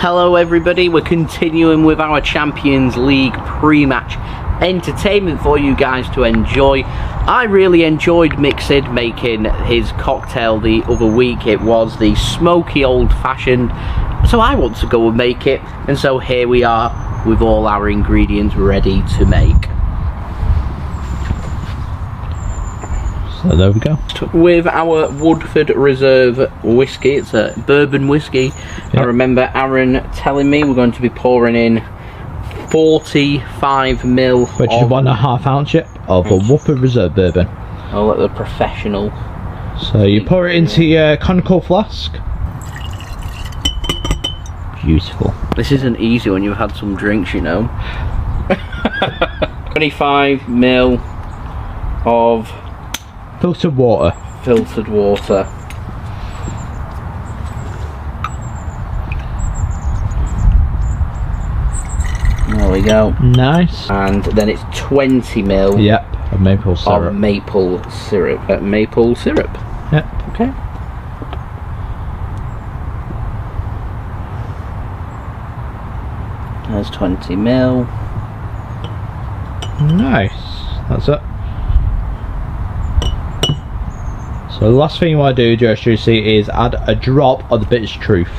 Hello everybody, we're continuing with our Champions League pre-match entertainment for you guys to enjoy. I really enjoyed Mixid making his cocktail the other week. It was the Smokey Old Fashioned, so I want to go and make it, and so here we are with all our ingredients ready to make. So there we go. With our Woodford Reserve whiskey, it's a bourbon whiskey. Yep. I remember Aaron telling me we're going to be pouring in 45ml. Which is 1.5 ounce of a Woodford Reserve bourbon. Oh, like the professional. So you pour it into your Conical flask. Beautiful. This isn't easy when you've had some drinks, you know. 25ml of filtered water. Filtered water. There we go. Nice. And then it's 20ml. Yep. Of maple syrup. Of maple syrup. Maple syrup. Yep. Okay. There's 20ml. Nice. That's it. So the last thing you want to do, JSGC, is add a drop of the Bitter's Truth.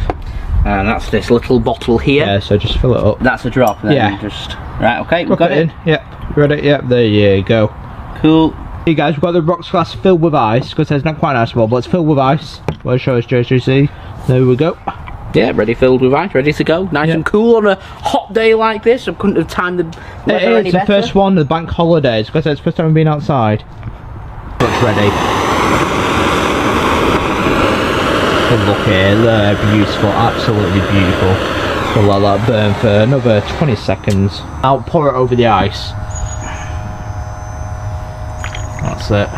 And that's this little bottle here. Yeah, so just fill it up. That's a drop then. Yeah. Just right, okay, we've got it. In. Yep. Ready? Yep, there you go. Cool. Hey guys, we've got the rocks glass filled with ice, because it's not quite an iceball, but it's filled with ice. We'll show us JSGC. There we go. Yeah, ready filled with ice, ready to go. Nice and cool on a hot day like this. I couldn't have timed the weather any better. It's the first one of the bank holidays, because it's the first time we've been outside. It's ready. Look here, they're beautiful, absolutely beautiful. We'll let that burn for another 20 seconds. I'll pour it over the ice. That's it.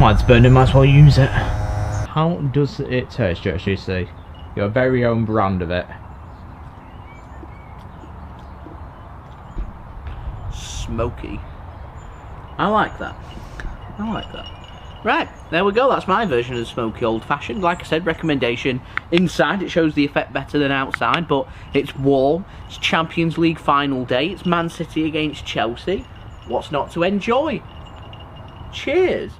While it's burning, might as well use it. How does it taste, JSGC? Your very own brand of it. Smoky. I like that. I like that. Right, there we go. That's my version of the Smokey Old Fashioned. Like I said, recommendation. Inside, it shows the effect better than outside, but it's warm. It's Champions League final day. It's Man City against Chelsea. What's not to enjoy? Cheers.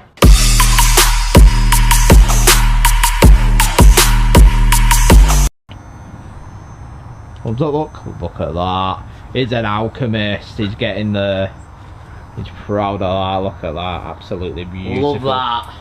Look at that. He's an alchemist. He's getting the... He's proud of that. Look at that. Absolutely beautiful. Love that.